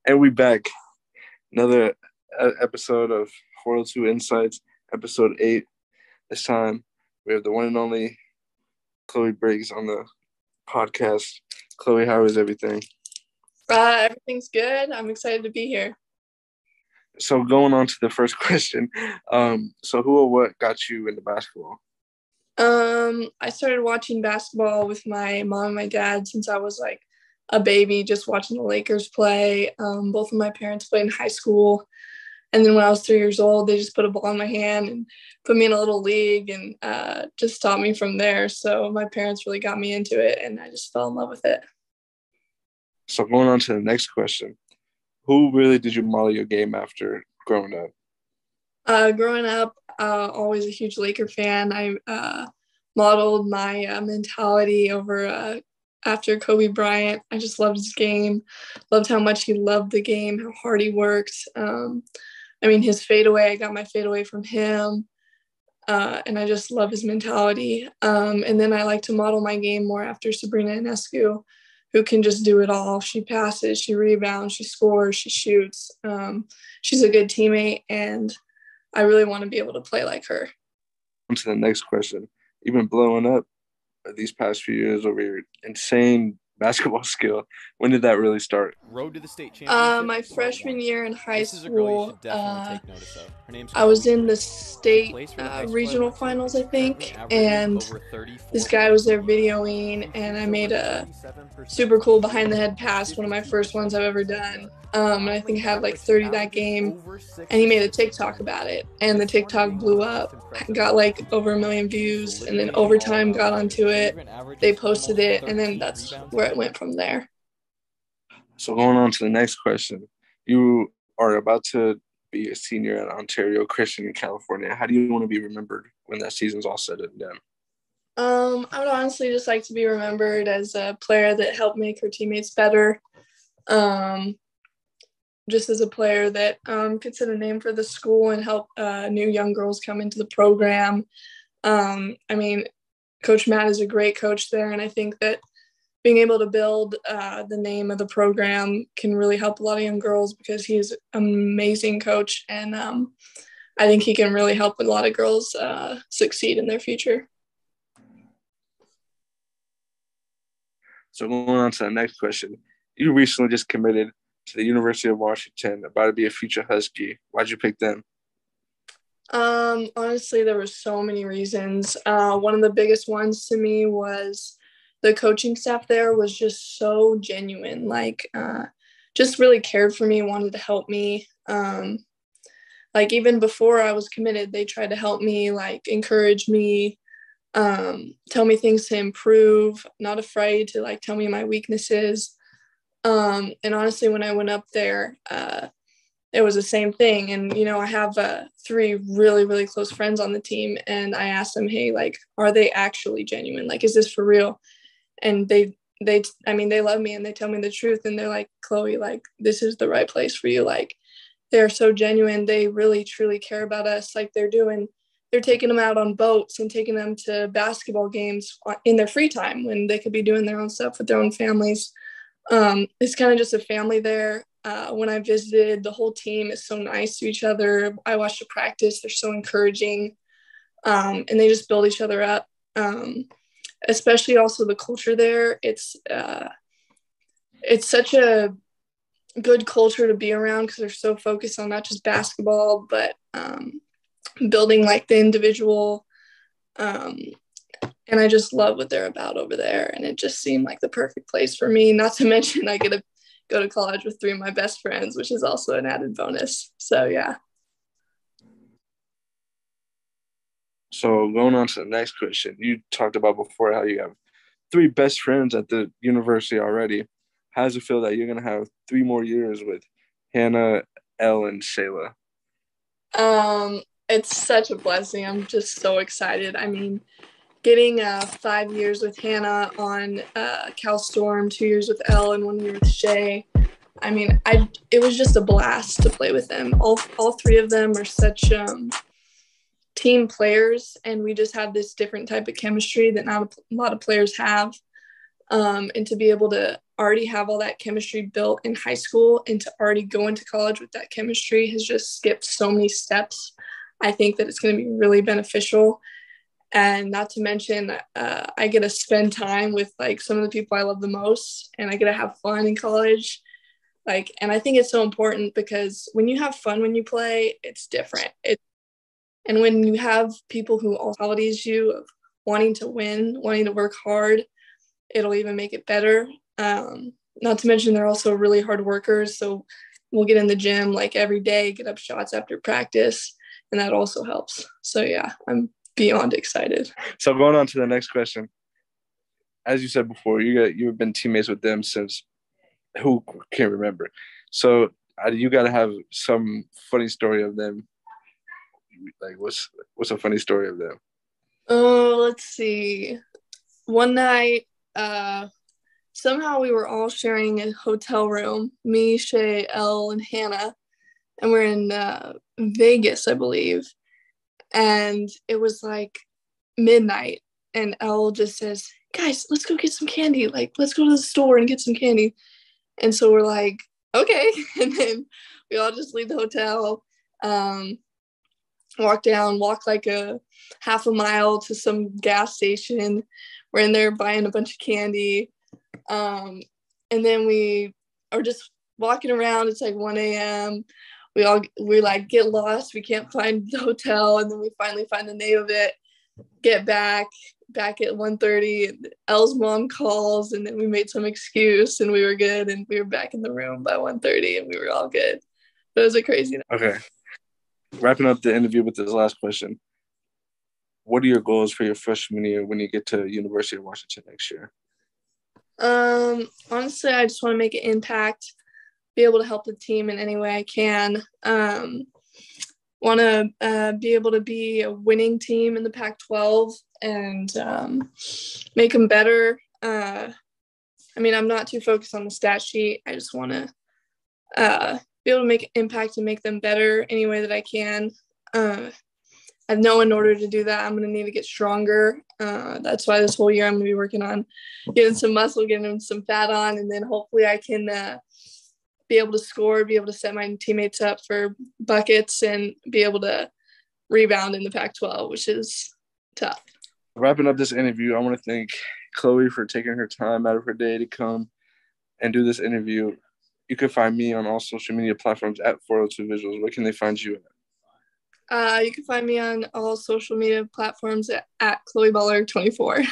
And we back. Another episode of 402 Insights, episode 8. This time, we have the one and only Chloe Briggs on the podcast. Chloe, how is everything? Everything's good. I'm excited to be here. So going on to the first question, so who or what got you into basketball? I started watching basketball with my mom and my dad since I was like a baby, just watching the Lakers play. Both of my parents played in high school. And then when I was 3 years old, they just put a ball in my hand and put me in a little league and just taught me from there. So my parents really got me into it, and I just fell in love with it. So going on to the next question, who really did you model your game after growing up? Growing up, always a huge Laker fan. I modeled my mentality over after Kobe Bryant. I just loved his game, loved how much he loved the game, how hard he worked. His fadeaway, I got my fadeaway from him, and I just love his mentality. And then I like to model my game more after Sabrina Ionescu, who can just do it all. She passes, she rebounds, she scores, she shoots. She's a good teammate, and I really want to be able to play like her. On to the next question. You've been blowing up these past few years over your insane basketball skill. When did that really start? Road to the state championship. My freshman year in high This is a girl you school, should definitely take notice of. Her name's I was Chloe. in the state Plays for the high school regional average. finals, I think, Averaging and over 34 this guy was there videoing, and I made a super cool behind the head pass, one of my first ones I've ever done. And I think I had like 30 that game, and he made a TikTok about it, and the TikTok blew up, got like over 1 million views, and then Overtime got onto it. They posted it, and then that's where it went from there. So going on to the next question, you are about to be a senior at Ontario Christian in California. How do you want to be remembered when that season's all said and done? I would honestly just like to be remembered as a player that helped make her teammates better. Just as a player that could set a name for the school and help new young girls come into the program. Coach Matt is a great coach there, and I think that being able to build the name of the program can really help a lot of young girls because he's an amazing coach, and I think he can really help a lot of girls succeed in their future. So going on to the next question, you recently just committed to the University of Washington, about to be a future Husky. Why'd you pick them? Honestly, there were so many reasons. One of the biggest ones to me was the coaching staff there was just so genuine, just really cared for me, wanted to help me. Even before I was committed, they tried to help me, encourage me, tell me things to improve, not afraid to tell me my weaknesses. And honestly, when I went up there, it was the same thing. And, I have 3 really, really close friends on the team. And I asked them, hey, are they actually genuine? Is this for real? And they love me and they tell me the truth. And they're like, Chloe, this is the right place for you. They're so genuine. They really, truly care about us. They're taking them out on boats and taking them to basketball games in their free time when they could be doing their own stuff with their own families. It's kind of just a family there. When I visited, the whole team is so nice to each other. I watched the practice. They're so encouraging. And they just build each other up. Especially also the culture there. It's such a good culture to be around because they're so focused on not just basketball, but building the individual. And I just love what they're about over there. And it just seemed like the perfect place for me. Not to mention I get to go to college with 3 of my best friends, which is also an added bonus. So, yeah. So going on to the next question, you talked about before how you have 3 best friends at the university already. How does it feel that you're going to have 3 more years with Hannah, Elle, and Shayla? It's such a blessing. I'm just so excited. Getting 5 years with Hannah on Cal Storm, 2 years with Elle, and 1 year with Shay. It was just a blast to play with them. All 3 of them are such team players, and we just have this different type of chemistry that not a lot of players have. And to be able to already have all that chemistry built in high school, and to already go into college with that chemistry has just skipped so many steps. I think that it's going to be really beneficial. And not to mention, I get to spend time with like some of the people I love the most, and I get to have fun in college. Like, and I think it's so important because when you have fun when you play, it's different. And when you have people who all qualities you of wanting to win, wanting to work hard, it'll even make it better. Not to mention they're also really hard workers. So we'll get in the gym like every day, get up shots after practice, and that also helps. So yeah, I'm beyond excited. So going on to the next question. As you said before, you've been teammates with them since who can't remember. So you got to have some funny story of them. Like what's a funny story of them? Oh, let's see. One night, somehow we were all sharing a hotel room, me, Shay, Elle, and Hannah, and we're in Vegas, I believe. And it was like midnight, and Elle just says, guys, let's go get some candy. Like, let's go to the store and get some candy. And so we're like, okay. And then we all just leave the hotel, walk like a half a mile to some gas station. We're in there buying a bunch of candy. And then we are just walking around. It's like 1 a.m. We like get lost. We can't find the hotel. And then we finally find the name of it, get back at 1:30. Elle's mom calls, and then we made some excuse and we were good. And we were back in the room by 1:30 and we were all good. It was a crazy night. Okay. Wrapping up the interview with this last question. What are your goals for your freshman year when you get to University of Washington next year? Honestly, I just want to make an impact, be able to help the team in any way I can. Want to be able to be a winning team in the Pac-12 and make them better. I mean, I'm not too focused on the stat sheet. I just want to be able to make an impact and make them better any way that I can. I know in order to do that, I'm going to need to get stronger. That's why this whole year I'm going to be working on getting some muscle, getting some fat on, and then hopefully I can be able to score, be able to set my teammates up for buckets, and be able to rebound in the Pac-12, which is tough. Wrapping up this interview, I want to thank Chloe for taking her time out of her day to come and do this interview. You can find me on all social media platforms at 402 Visuals. Where can they find you at? You can find me on all social media platforms at Chloe Baller 24.